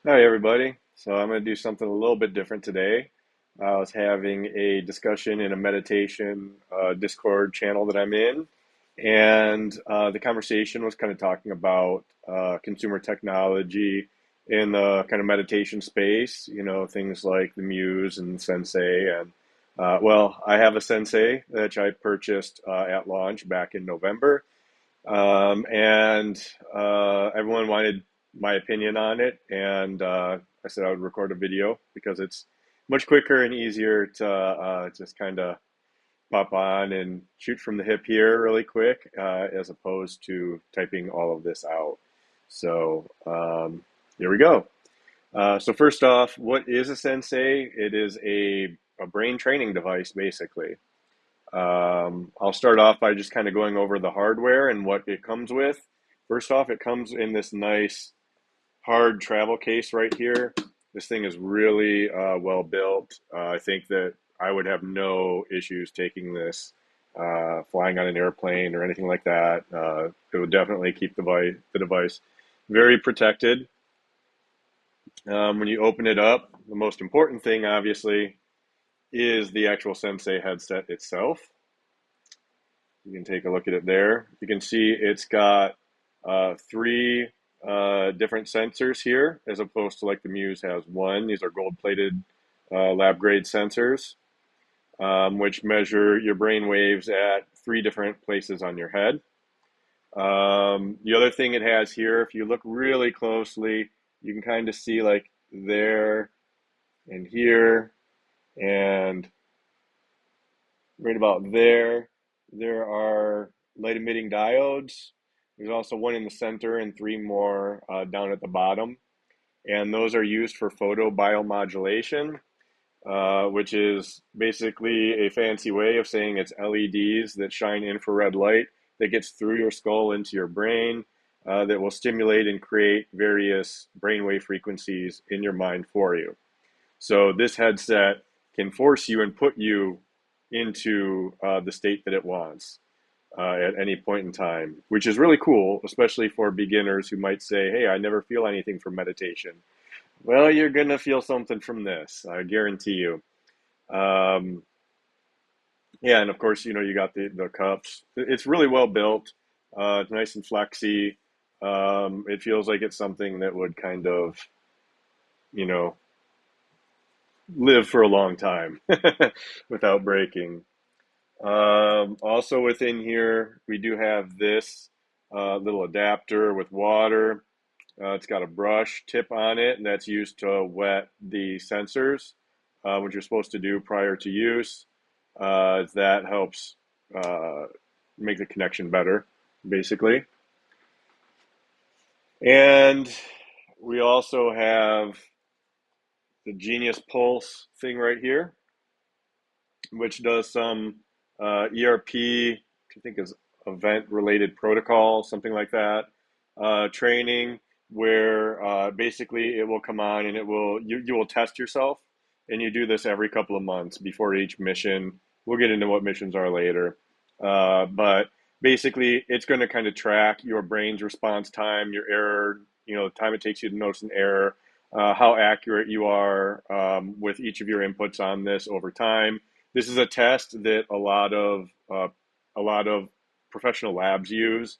Hi, everybody. So I'm going to do something a little bit different today. I was having a discussion in a meditation Discord channel that I'm in, and the conversation was kind of talking about consumer technology in the kind of meditation space, things like the Muse and Sensei. And well, I have a Sensei that I purchased at launch back in November. And everyone wanted my opinion on it, and I said I would record a video because it's much quicker and easier to just kind of pop on and shoot from the hip here really quick, as opposed to typing all of this out. So here we go. So first off, what is a Sensei? It is a brain training device, basically. I'll start off by just kind of going over the hardware and what it comes with. First off, it comes in this nice hard travel case right here. This thing is really well built. I think that I would have no issues taking this flying on an airplane or anything like that. It would definitely keep the device very protected. When you open it up, the most important thing, obviously, is the actual Sensei headset itself. You can take a look at it there. You can see it's got three different sensors here, as opposed to like the Muse has one. These are gold-plated lab grade sensors, which measure your brain waves at three different places on your head. The other thing it has here, if you look really closely, you can kind of see like there and here and right about there. There are light emitting diodes. There's also one in the center and three more down at the bottom. And those are used for photobiomodulation, which is basically a fancy way of saying it's LEDs that shine infrared light that gets through your skull into your brain, that will stimulate and create various brainwave frequencies in your mind for you. So this headset can force you and put you into the state that it wants at any point in time, which is really cool, especially for beginners who might say, hey, I never feel anything from meditation. Well, you're going to feel something from this, I guarantee you. Um, yeah, and of course, you got the cups. It's really well built. It's nice and flexy. It feels like it's something that would kind of, you know, live for a long time without breaking. Also within here, we do have this little adapter with water. It's got a brush tip on it, and that's used to wet the sensors, which you're supposed to do prior to use. That helps uh, make the connection better, basically. And we also have the Genius Pulse thing right here, which does some ERP, which I think is event related protocol, something like that, training where basically it will come on and you will test yourself, and you do this every couple of months before each mission. We'll get into what missions are later, but basically it's going to kind of track your brain's response time, your error, the time it takes you to notice an error, how accurate you are with each of your inputs on this over time. This is a test that a lot of professional labs use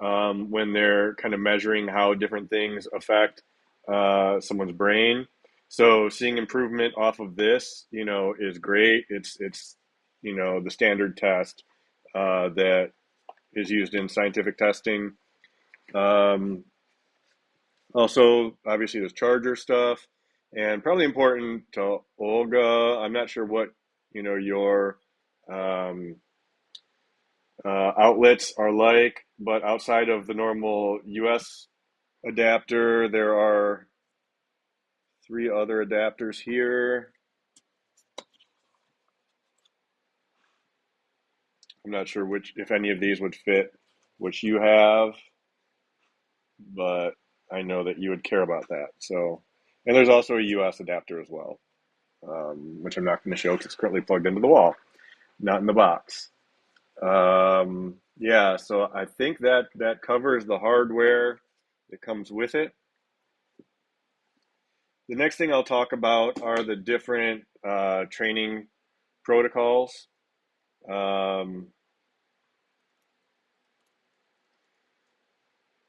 when they're kind of measuring how different things affect someone's brain. So seeing improvement off of this, is great. It's the standard test that is used in scientific testing. Um, Also, obviously, there's charger stuff, and probably important to Olga. I'm not sure what your um, outlets are like, but outside of the normal US adapter, there are three other adapters here. I'm not sure if any of these would fit what you have, but I know that you would care about that. So, and there's also a US adapter as well, which I'm not going to show because it's currently plugged into the wall, not in the box. Yeah, so I think that covers the hardware that comes with it. The next thing I'll talk about are the different training protocols. Um,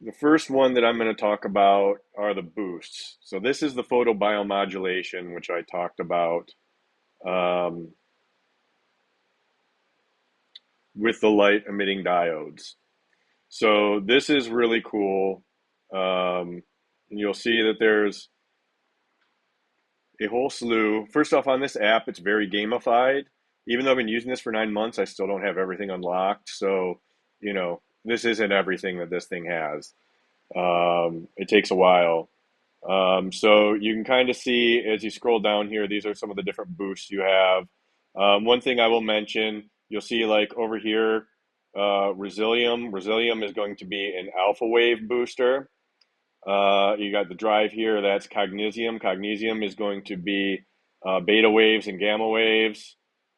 the first one that I'm going to talk about are the boosts. So this is the photobiomodulation, which I talked about um, with the light emitting diodes. So this is really cool. And you'll see that there's a whole slew. First off, on this app, it's very gamified. Even though I've been using this for 9 months, I still don't have everything unlocked. So, this isn't everything that this thing has. It takes a while. So you can kind of see as you scroll down here, these are some of the different boosts you have. One thing I will mention, you'll see like over here, Resilium. Resilium is going to be an alpha wave booster. You got the drive here, that's Cognisium. Cognisium is going to be beta waves and gamma waves.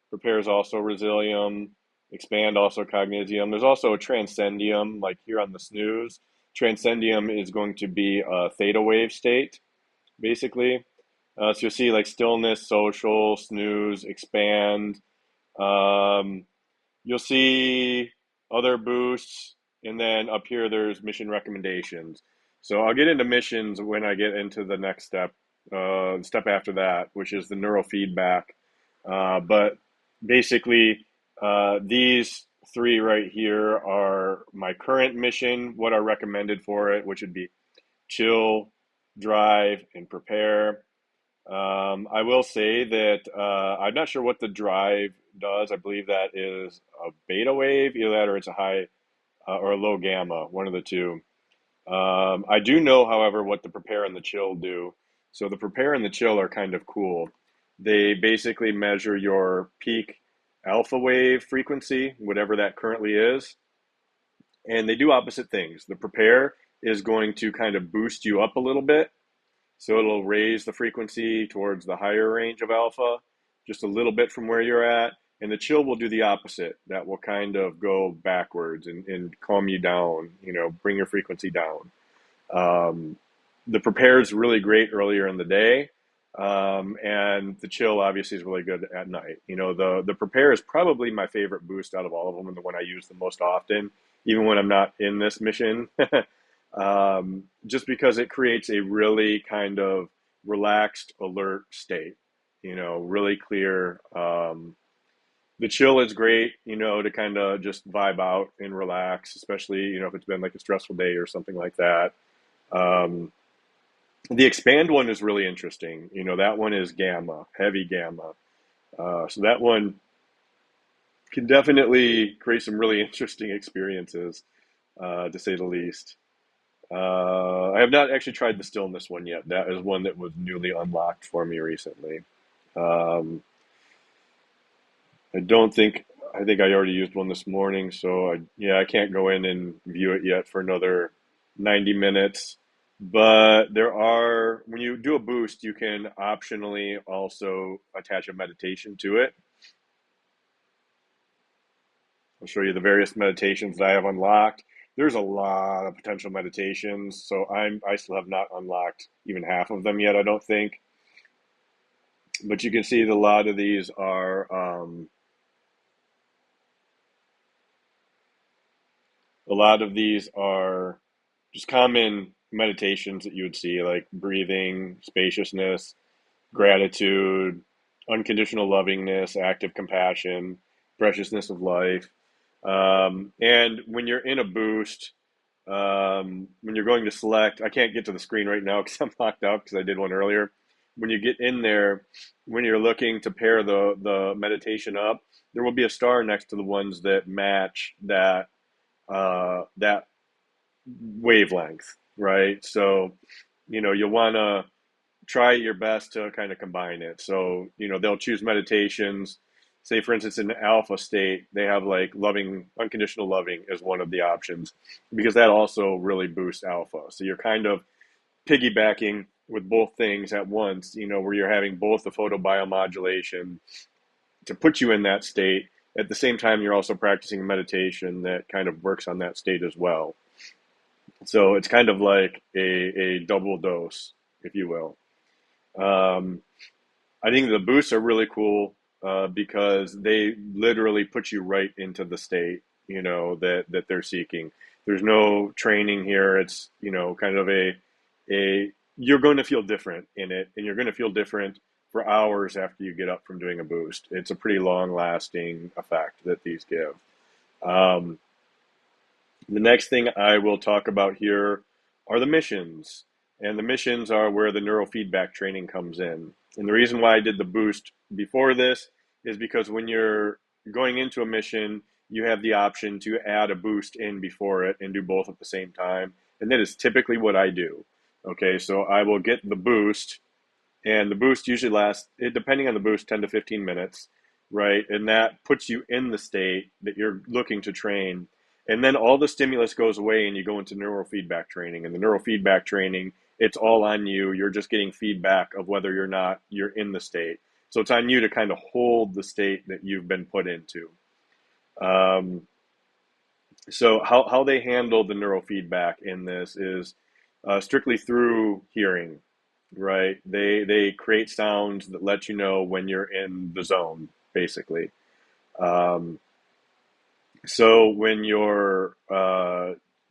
Prepares also Resilium. Expand also Cognisium. There's also a Transcendium, like here on the snooze. Transcendium is going to be a theta wave state, basically. So you'll see like stillness, social, snooze, expand. Um, You'll see other boosts, and then up here there's mission recommendations. So I'll get into missions when I get into the next step, step after that, which is the neurofeedback. But basically, these three right here are my current mission, what are recommended for it, which would be chill, drive, and prepare. I will say that I'm not sure what the drive does. I believe that is a beta wave, either that or it's a high or a low gamma, one of the two. I do know, however, what the prepare and the chill do. So the prepare and the chill are kind of cool. They basically measure your peak alpha wave frequency, whatever that currently is, and they do opposite things. The prepare is going to kind of boost you up a little bit, so it'll raise the frequency towards the higher range of alpha, just a little bit from where you're at. And the chill will do the opposite. That will kind of go backwards and calm you down, bring your frequency down. Um, the prepare is really great earlier in the day. And the chill obviously is really good at night. The prepare is probably my favorite boost out of all of them and the one I use the most often, even when I'm not in this mission. Just because it creates a really kind of relaxed, alert state, really clear. The chill is great, to kind of just vibe out and relax, especially, if it's been like a stressful day or something like that. Um, the expand one is really interesting. That one is gamma, heavy gamma. So that one can definitely create some really interesting experiences, to say the least. I have not actually tried the stillness one yet. That is one that was newly unlocked for me recently. Um, I don't think, I think I already used one this morning, so I can't go in and view it yet for another 90 minutes. But when you do a boost, you can optionally also attach a meditation to it. I'll show you the various meditations that I have unlocked. There's a lot of potential meditations, so I still have not unlocked even half of them yet, I don't think. But you can see that a lot of these are just common meditations that you would see, like breathing, spaciousness, gratitude, unconditional lovingness, active compassion, preciousness of life. And when you're in a boost, when you're going to select, I can't get to the screen right now because I'm locked out because I did one earlier. When you get in there, when you're looking to pair the meditation up, there will be a star next to the ones that match that wavelength, right? So, you'll want to try your best to kind of combine it. So, they'll choose meditations. Say, for instance, in the alpha state, they have like loving, unconditional loving as one of the options because that also really boosts alpha. So you're kind of piggybacking with both things at once, where you're having both the photobiomodulation to put you in that state. At the same time, you're also practicing meditation that kind of works on that state as well. So it's kind of like a double dose, if you will. Um, I think the boosts are really cool because they literally put you right into the state, that they're seeking. There's no training here. It's, kind of a you're going to feel different in it, and you're going to feel different for hours after you get up from doing a boost. It's a pretty long lasting effect that these give. Um, the next thing I will talk about here are the missions. And the missions are where the neurofeedback training comes in. And the reason why I did the boost before this is because when you're going into a mission, you have the option to add a boost in before it and do both at the same time. And that is typically what I do. Okay, so I will get the boost, and the boost usually lasts, depending on the boost, 10 to 15 minutes, right? And that puts you in the state that you're looking to train. And then all the stimulus goes away and you go into neurofeedback training. And the neurofeedback training, it's all on you. You're just getting feedback of whether or not you're in the state. So it's on you to kind of hold the state that you've been put into. Um, so how they handle the neurofeedback in this is strictly through hearing, right? They create sounds that let you know when you're in the zone, basically. Um, so when you're,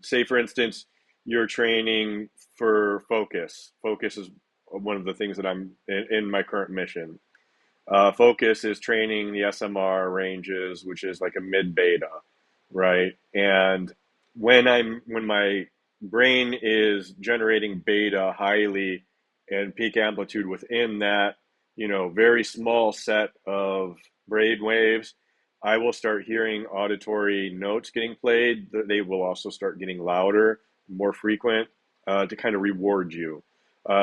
say, for instance, you're training for focus. Focus is one of the things that I'm in my current mission. Focus is training the SMR ranges, which is like a mid beta, right? And when my brain is generating beta highly and peak amplitude within that, very small set of brain waves, I will start hearing auditory notes getting played. They will also start getting louder, more frequent, to kind of reward you.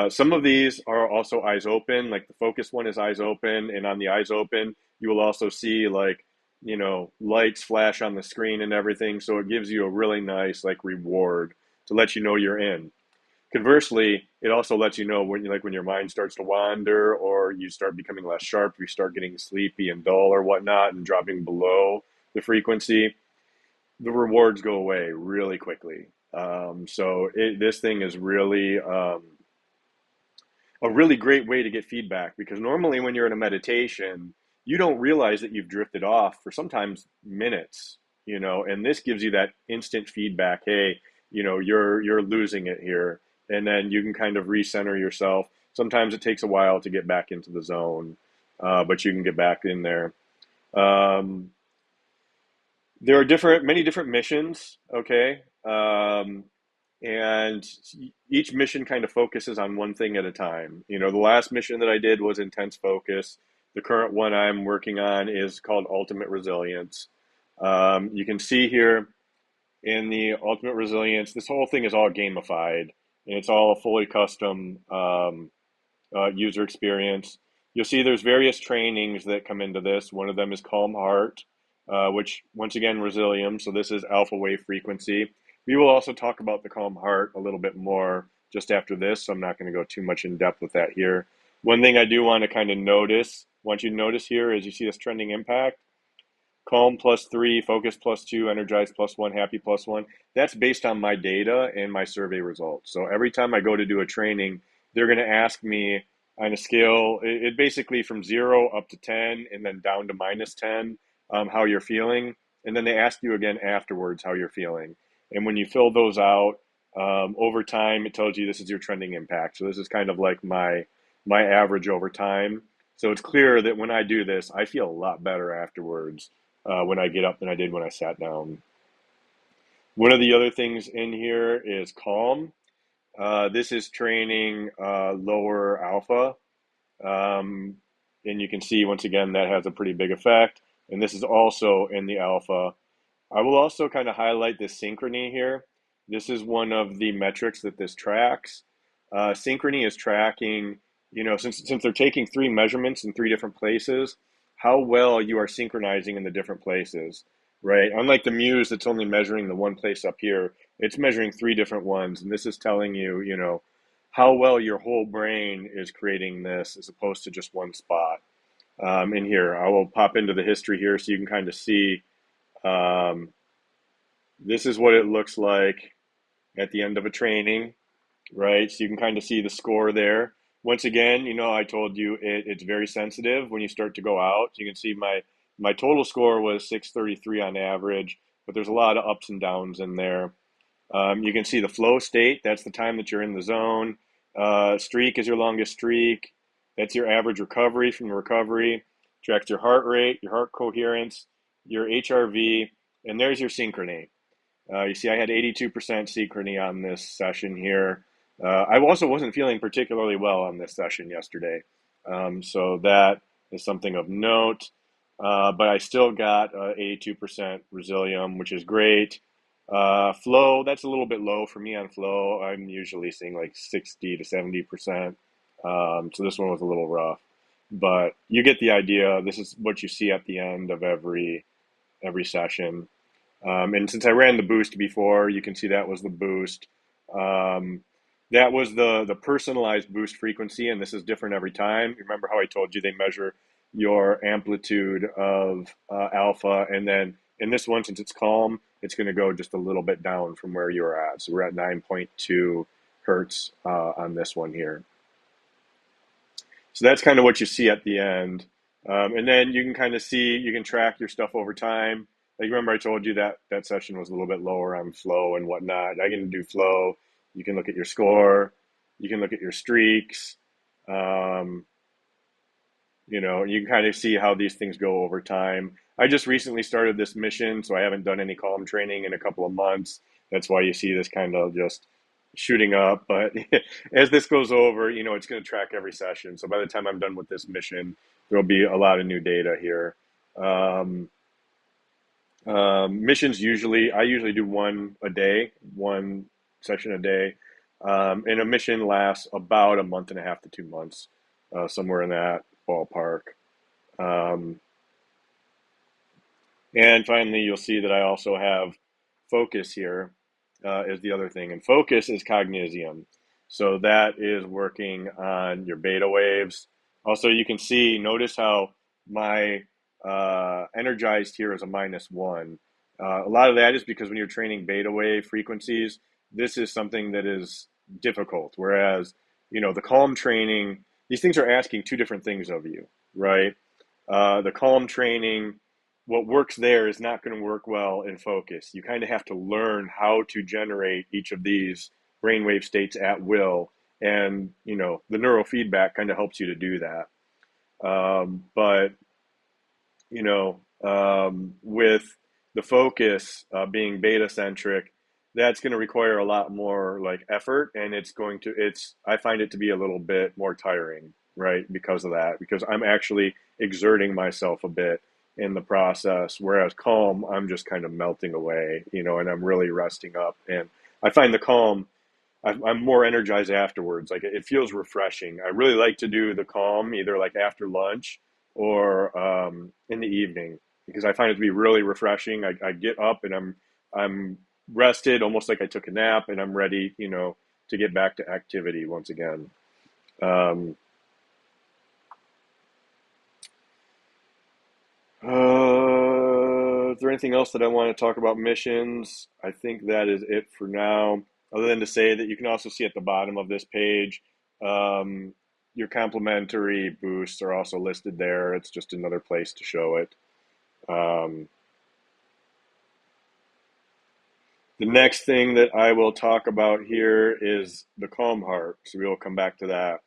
Some of these are also eyes open, like the focus one is eyes open, and on the eyes open, you will also see like, lights flash on the screen and everything. So it gives you a really nice like reward to let you know you're in. Conversely, it also lets you know when your mind starts to wander or you start becoming less sharp, you start getting sleepy and dull or whatnot and dropping below the frequency, the rewards go away really quickly. This thing is really a really great way to get feedback because normally when you're in a meditation, you don't realize that you've drifted off for sometimes minutes, and this gives you that instant feedback. Hey, you're losing it here, and then you can kind of recenter yourself. Sometimes it takes a while to get back into the zone, but you can get back in there. Um, there are many different missions. Okay. And each mission kind of focuses on one thing at a time. The last mission that I did was intense focus. The current one I'm working on is called Ultimate Resilience. You can see here in the Ultimate Resilience, this whole thing is all gamified, and it's all a fully custom user experience. You'll see there's various trainings that come into this. One of them is Calm Heart, which once again, Resilium. So this is alpha wave frequency. We will also talk about the Calm Heart a little bit more just after this, so I'm not going to go too much in depth with that here. One thing I do want to kind of want you to notice here is you see this trending impact. Calm +3, focus +2, energize +1, happy +1. That's based on my data and my survey results. So every time I go to do a training, they're going to ask me on a scale, it basically from 0 up to 10 and then down to -10, how you're feeling. And then they ask you again afterwards how you're feeling. And when you fill those out, over time, it tells you this is your trending impact. So this is kind of like my average over time. So it's clear that when I do this, I feel a lot better afterwards when I get up than I did when I sat down. One of the other things in here is calm. This is training lower alpha. Um, and you can see once again that has a pretty big effect. And this is also in the alpha. I will also kind of highlight this synchrony here. This is one of the metrics that this tracks. Synchrony is tracking, since they're taking three measurements in three different places, how well you are synchronizing in the different places, right? Unlike the Muse that's only measuring the one place up here, it's measuring three different ones. And this is telling you, how well your whole brain is creating this as opposed to just one spot. In here, I will pop into the history here so you can kind of see. Um, this is what it looks like at the end of a training, right? So you can kind of see the score there. once again, I told you it's very sensitive when you start to go out. You can see my total score was 633 on average, but there's a lot of ups and downs in there. You can see the flow state. That's the time that you're in the zone. Streak is your longest streak. That's your average recovery from the recovery. Tracks your heart rate, your heart coherence, your HRV, and there's your synchrony. You see, I had 82% synchrony on this session here. I also wasn't feeling particularly well on this session yesterday. So that is something of note. But I still got 82% Resilium, which is great. Flow, that's a little bit low for me on flow. I'm usually seeing like 60 to 70%. So this one was a little rough. But you get the idea. This is what you see at the end of every session. And since I ran the boost before, you can see that was the boost. Um, that was the personalized boost frequency, and this is different every time. Remember how I told you they measure your amplitude of alpha, and then in this one, since it's calm, it's going to go just a little bit down from where you're at. So we're at 9.2 hertz on this one here. So that's kind of what you see at the end. And then you can kind of see, you can track your stuff over time. Like, remember I told you that that session was a little bit lower on flow and whatnot. I can do flow. You can look at your score. You can look at your streaks. Um, you can kind of see how these things go over time. I just recently started this mission, so I haven't done any calm training in a couple of months. That's why you see this kind of just shooting up. But as this goes over, it's going to track every session. So by the time I'm done with this mission, there'll be a lot of new data here. Um, Missions I usually do one a day, one session a day. And a mission lasts about a month and a half to 2 months, somewhere in that ballpark. Um, and finally, you'll see that I also have focus here is the other thing. And focus is cognisium. So that is working on your beta waves. Also, you can see, notice how my energized here is a -1. A lot of that is because when you're training beta wave frequencies, this is something that is difficult. Whereas, the calm training, these things are asking two different things of you, right? The calm training, what works there is not going to work well in focus. You kind of have to learn how to generate each of these brainwave states at will. And, the neurofeedback kind of helps you to do that. But, with the focus being beta centric, that's going to require a lot more like effort. And I find it to be a little bit more tiring, right? Because of that, because I'm actually exerting myself a bit in the process. Whereas calm, I'm just kind of melting away, and I'm really resting up. And I find the calm, I'm more energized afterwards. Like it feels refreshing. I really like to do the calm either like after lunch or in the evening because I find it to be really refreshing. I get up and I'm rested, almost like I took a nap, and I'm ready, to get back to activity once again. Um, is there anything else that I want to talk about missions? I think that is it for now, other than to say that you can also see at the bottom of this page, um, your complimentary boosts are also listed there. It's just another place to show it. Um, the next thing that I will talk about here is the Calm Heart. So we will come back to that.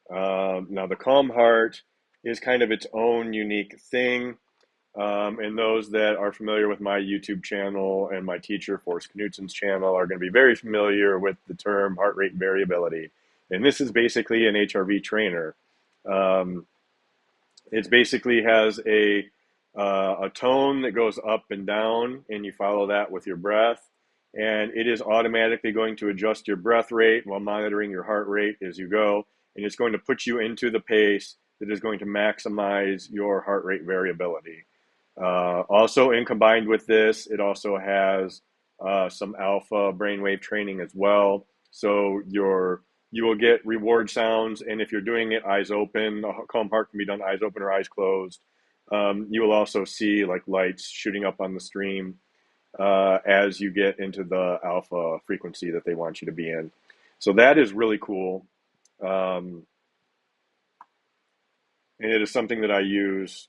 Now, the Calm Heart is kind of its own unique thing. And those that are familiar with my YouTube channel and my teacher, Forrest Knudsen's channel, are going to be very familiar with the term heart rate variability. And this is basically an HRV trainer. Um, it basically has a tone that goes up and down, and you follow that with your breath. And it is automatically going to adjust your breath rate while monitoring your heart rate as you go. And it's going to put you into the pace that is going to maximize your heart rate variability. Also, in combined with this, it also has some alpha brainwave training as well. So you will get reward sounds, and if you're doing it eyes open, the calm heart can be done eyes open or eyes closed. You will also see like lights shooting up on the stream as you get into the alpha frequency that they want you to be in. So that is really cool. and it is something that I use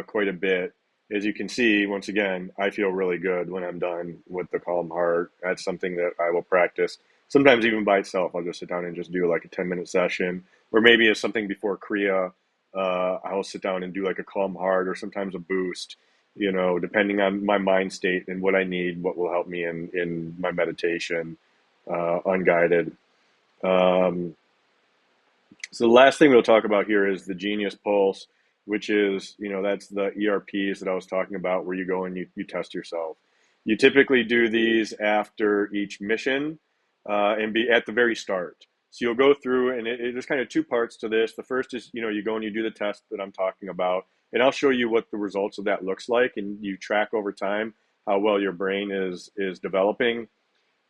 quite a bit. As you can see, once again, I feel really good when I'm done with the Calm Heart. That's something that I will practice. Sometimes even by itself, I'll just sit down and just do like a 10-minute session, or maybe it's something before Kriya. I'll sit down and do like a Calm Heart, or sometimes a boost. Depending on my mind state and what I need, what will help me in my meditation, unguided. Um, so the last thing we'll talk about here is the Genius Pulse, which is, that's the ERPs that I was talking about where you go and you test yourself. You typically do these after each mission and be at the very start. So you'll go through and there's kind of two parts to this. The first is, you go and you do the test that I'm talking about, and I'll show you what the results of that looks like, and you track over time how well your brain is developing.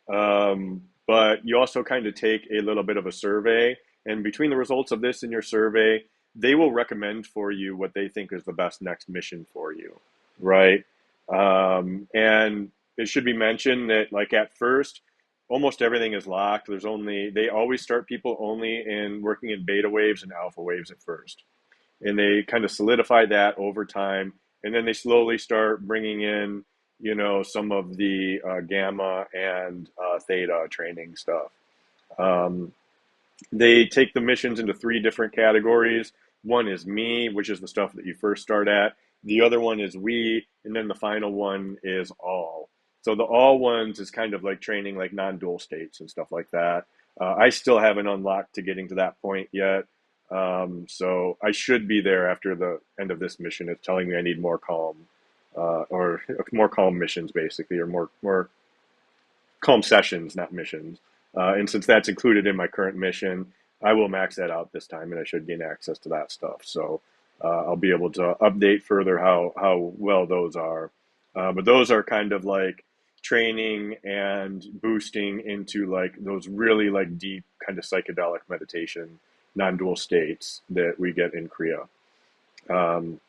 But you also kind of take a little bit of a survey, and between the results of this and your survey, they will recommend for you what they think is the best next mission for you, right? And it should be mentioned that, like, at first, almost everything is locked. They always start people only in working in beta waves and alpha waves at first, and they kind of solidify that over time, and then they slowly start bringing in some of the gamma and theta training stuff. um, they take the missions into three different categories. One is me, which is the stuff that you first start at. The other one is we, and then the final one is all. So the all ones is kind of like training like non-dual states and stuff like that. I still haven't unlocked to getting to that point yet. So I should be there after the end of this mission. It's telling me I need more calm, or more calm missions basically, or more calm sessions, not missions. And since that's included in my current mission, I will max that out this time, and I should gain access to that stuff. So I'll be able to update further how well those are. But those are kind of like training and boosting into like those really like deep kind of psychedelic meditation, non-dual states that we get in Kriya. Um,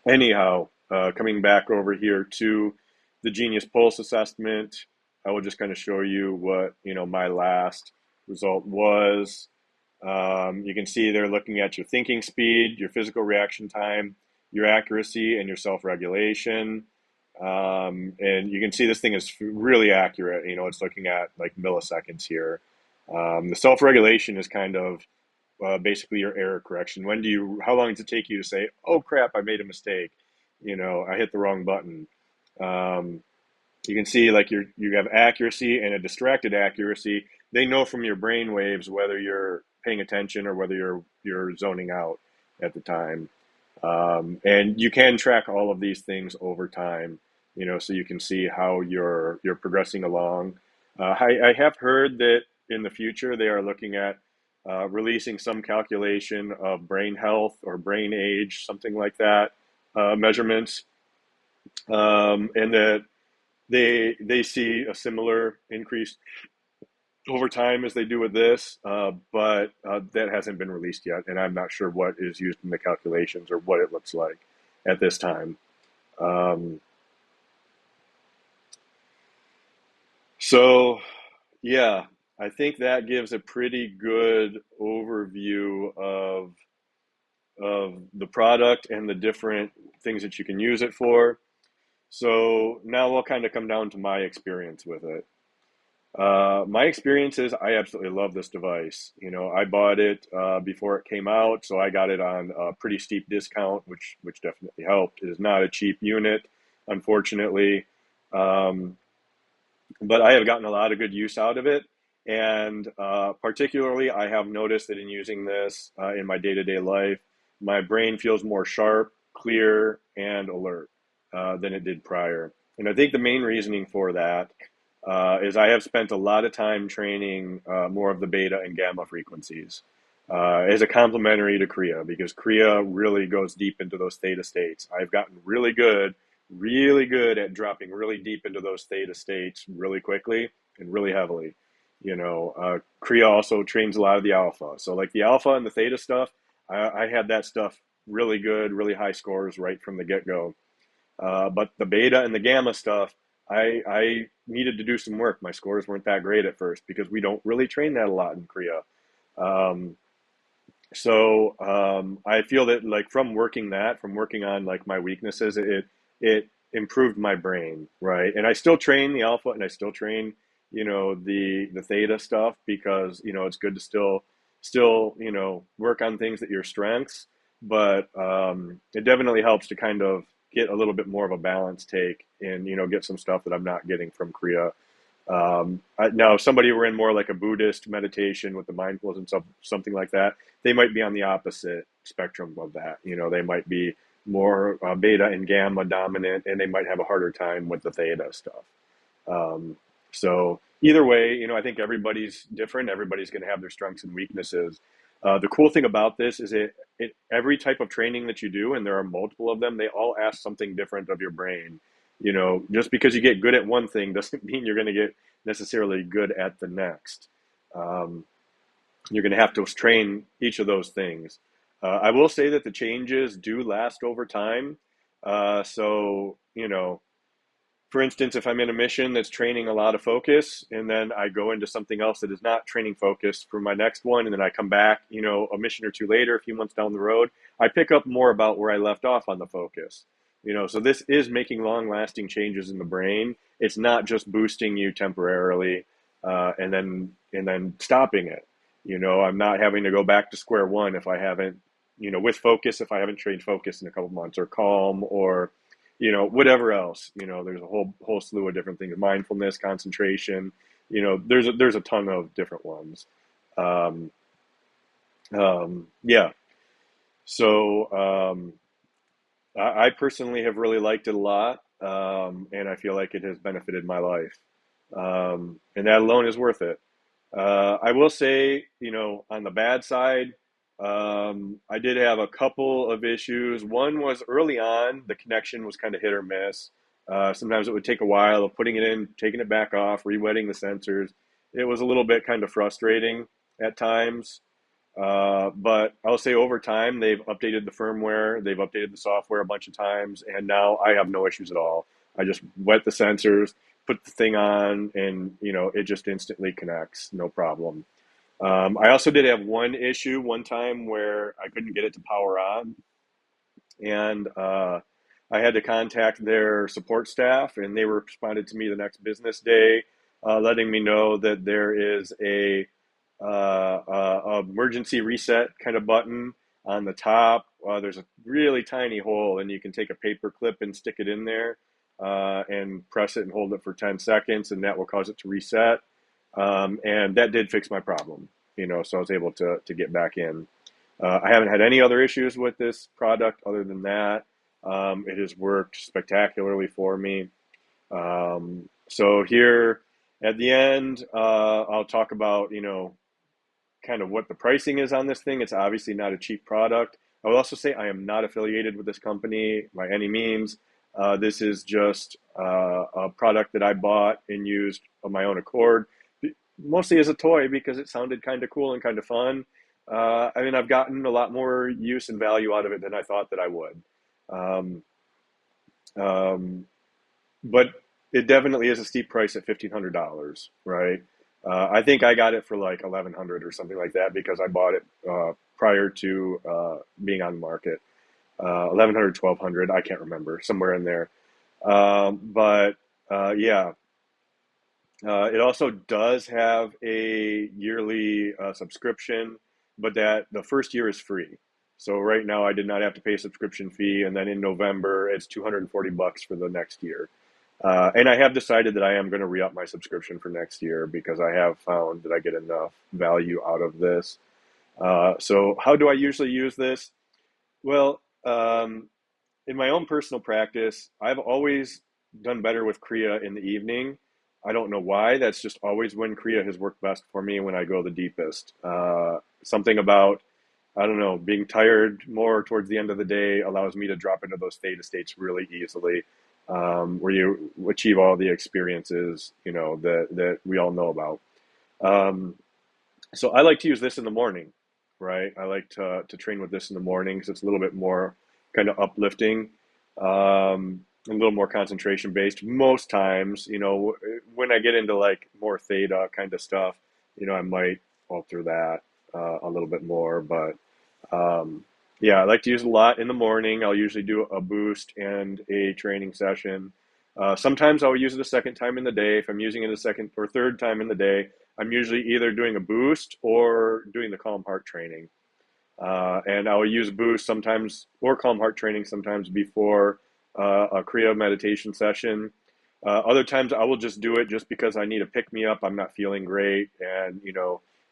Anyhow, coming back over here to the Genius Pulse assessment, I will just kind of show you what my last result was. You can see they're looking at your thinking speed, your physical reaction time, your accuracy, and your self-regulation. And you can see this thing is really accurate. It's looking at like milliseconds here. The self-regulation is kind of basically your error correction. How long does it take you to say, oh crap, I made a mistake? I hit the wrong button. Um, you can see like you have accuracy and a distracted accuracy. They know from your brain waves whether you're paying attention or whether you're zoning out at the time. And you can track all of these things over time, so you can see how you're progressing along. I have heard that in the future they are looking at releasing some calculation of brain health or brain age, something like that, measurements, and that they see a similar increase over time as they do with this, but that hasn't been released yet, and I'm not sure what is used in the calculations or what it looks like at this time. Um, so, yeah, I think that gives a pretty good overview of the product and the different things that you can use it for. So now we'll kind of come down to my experience with it. My experience is I absolutely love this device. I bought it before it came out, so I got it on a pretty steep discount, which definitely helped. It is not a cheap unit, unfortunately, um, but I have gotten a lot of good use out of it. And particularly, I have noticed that in using this in my day-to-day life, my brain feels more sharp, clear, and alert than it did prior. And I think the main reasoning for that is I have spent a lot of time training more of the beta and gamma frequencies as a complementary to Kriya, because Kriya really goes deep into those theta states. I've gotten really good at dropping really deep into those theta states really quickly and really heavily. Kriya also trains a lot of the alpha. So like the alpha and the theta stuff, I had that stuff really good, really high scores right from the get-go. But the beta and the gamma stuff, I needed to do some work. My scores weren't that great at first because we don't really train that a lot in Kriya. Um, I feel that like from working on like my weaknesses, it improved my brain, right? And I still train the alpha and I still train, the theta stuff because, it's good to still, work on things that your strengths, but it definitely helps to kind of get a little bit more of a balanced take and, get some stuff that I'm not getting from Kriya. Now, if somebody were in more like a Buddhist meditation with the mindfulness and stuff, something like that, they might be on the opposite spectrum of that. They might be more beta and gamma dominant, and they might have a harder time with the theta stuff. Um, so either way, I think everybody's different. Everybody's going to have their strengths and weaknesses. The cool thing about this is every type of training that you do, and there are multiple of them, they all ask something different of your brain. Just because you get good at one thing doesn't mean you're going to get necessarily good at the next. Um, you're going to have to train each of those things. I will say that the changes do last over time. For instance, if I'm in a mission that's training a lot of focus, and then I go into something else that is not training focus for my next one, and then I come back, a mission or two later, a few months down the road, I pick up more about where I left off on the focus. So this is making long-lasting changes in the brain. It's not just boosting you temporarily, and then stopping it. I'm not having to go back to square one if I haven't, with focus, if I haven't trained focus in a couple months, or calm, or whatever else. There's a whole slew of different things: mindfulness, concentration. There's a ton of different ones. Um, yeah. So I personally have really liked it a lot, and I feel like it has benefited my life, and that alone is worth it. I will say, on the bad side, I did have a couple of issues. One was early on, the connection was kind of hit or miss. Sometimes it would take a while of putting it in, taking it back off, re-wetting the sensors. It was a little bit kind of frustrating at times. But I'll say over time, they've updated the firmware, they've updated the software a bunch of times, and now I have no issues at all. I just wet the sensors, put the thing on, and it just instantly connects, no problem. I also did have one issue one time where I couldn't get it to power on, and I had to contact their support staff, and they responded to me the next business day, letting me know that there is a emergency reset kind of button on the top. There's a really tiny hole, and you can take a paper clip and stick it in there, and press it and hold it for 10 seconds, and that will cause it to reset. And that did fix my problem, so I was able to get back in. I haven't had any other issues with this product other than that. It has worked spectacularly for me. So here at the end, I'll talk about, kind of what the pricing is on this thing. It's obviously not a cheap product. I will also say I am not affiliated with this company by any means. This is just a product that I bought and used on my own accord, mostly as a toy because it sounded kind of cool and kind of fun. I've gotten a lot more use and value out of it than I thought that I would. Um, um, but it definitely is a steep price at $1,500, right? I think I got it for like 1,100 or something like that because I bought it prior to being on the market. 1,100, 1,200, I can't remember, somewhere in there. But yeah, it also does have a yearly subscription, but that the first year is free. So right now I did not have to pay a subscription fee, and then in November it's $240 for the next year. And I have decided that I am going to re-up my subscription for next year because I have found that I get enough value out of this. So how do I usually use this? Well, in my own personal practice, I've always done better with Kriya in the evening. I don't know why. That's just always when Kriya has worked best for me when I go the deepest. Something about, I don't know, being tired more towards the end of the day allows me to drop into those theta states really easily, where you achieve all the experiences, that we all know about. Um, so I like to use this in the morning, right? I like to train with this in the morning because it's a little bit more kind of uplifting, a little more concentration based. Most times, when I get into like more theta kind of stuff, I might alter that a little bit more, but Um, yeah, I like to use it a lot in the morning. I'll usually do a boost and a training session. Sometimes I'll use it a second time in the day. If I'm using it a second or third time in the day, I'm usually either doing a boost or doing the calm heart training. And I will use boost sometimes or calm heart training sometimes before a Kriya meditation session. Other times I will just do it just because I need a pick me up. I'm not feeling great, and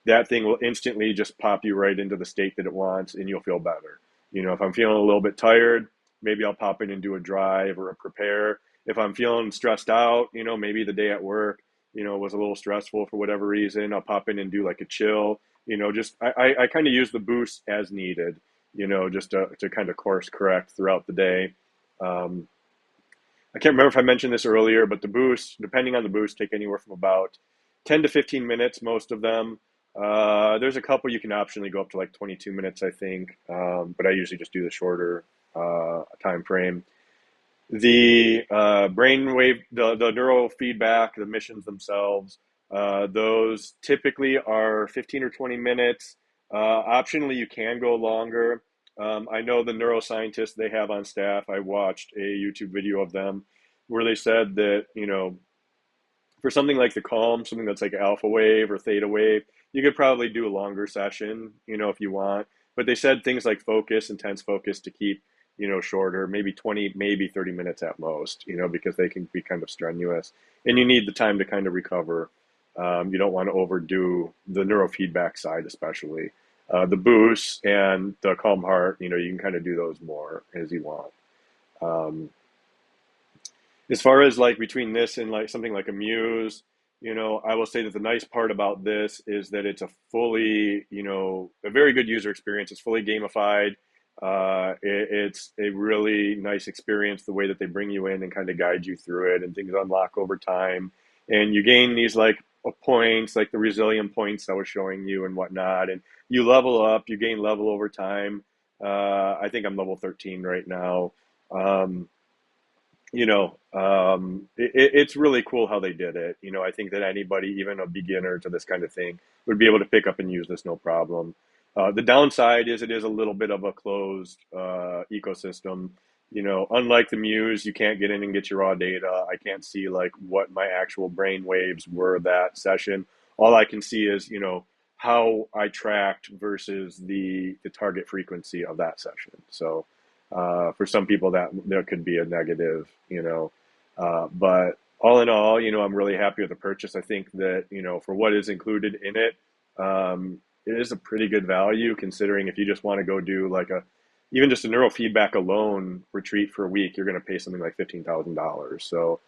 that thing will instantly just pop you right into the state that it wants, and you'll feel better. If I'm feeling a little bit tired, maybe I'll pop in and do a drive or a prepare. If I'm feeling stressed out, maybe the day at work, was a little stressful for whatever reason, I'll pop in and do like a chill. Just I kind of use the boost as needed, just to kind of course correct throughout the day. Um, I can't remember if I mentioned this earlier, but the boost, depending on the boost, take anywhere from about 10 to 15 minutes, most of them. There's a couple you can optionally go up to like 22 minutes, I think, but I usually just do the shorter time frame. The brainwave, the neurofeedback, the missions themselves, those typically are 15 or 20 minutes. Optionally, you can go longer. I know the neuroscientists they have on staff. I watched a YouTube video of them where they said that, for something like the calm, something that's like alpha wave or theta wave, you could probably do a longer session, if you want. But they said things like focus, intense focus to keep, shorter, maybe 20, maybe 30 minutes at most, because they can be kind of strenuous. And you need the time to kind of recover. You don't want to overdo the neurofeedback side, especially. The boosts and the calm heart, you can kind of do those more as you want. Um, as far as like between this and like something like a Muse, I will say that the nice part about this is that it's a fully, a very good user experience. It's fully gamified. It's a really nice experience the way that they bring you in and kind of guide you through it, and things unlock over time. And you gain these like points, like the resilient points I was showing you and whatnot. And you level up, you gain level over time. I think I'm level 13 right now. Um, it's really cool how they did it. I think that anybody, even a beginner to this kind of thing, would be able to pick up and use this no problem. The downside is it is a little bit of a closed ecosystem. Unlike the Muse, you can't get in and get your raw data. I can't see like what my actual brain waves were that session. All I can see is, how I tracked versus the target frequency of that session. So for some people, that there could be a negative, but all in all, I'm really happy with the purchase. I think that, for what is included in it, it is a pretty good value considering if you just want to go do like even just a neurofeedback alone retreat for a week, you're going to pay something like $15,000. So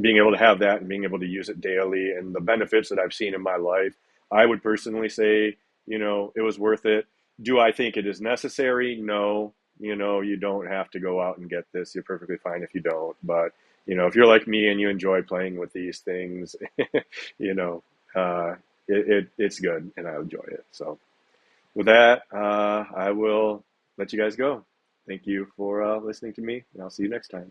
being able to have that and being able to use it daily and the benefits that I've seen in my life, I would personally say, it was worth it. Do I think it is necessary? No. You don't have to go out and get this. You're perfectly fine if you don't. But, if you're like me and you enjoy playing with these things, you know, it's good and I enjoy it. So with that, I will let you guys go. Thank you for listening to me, and I'll see you next time.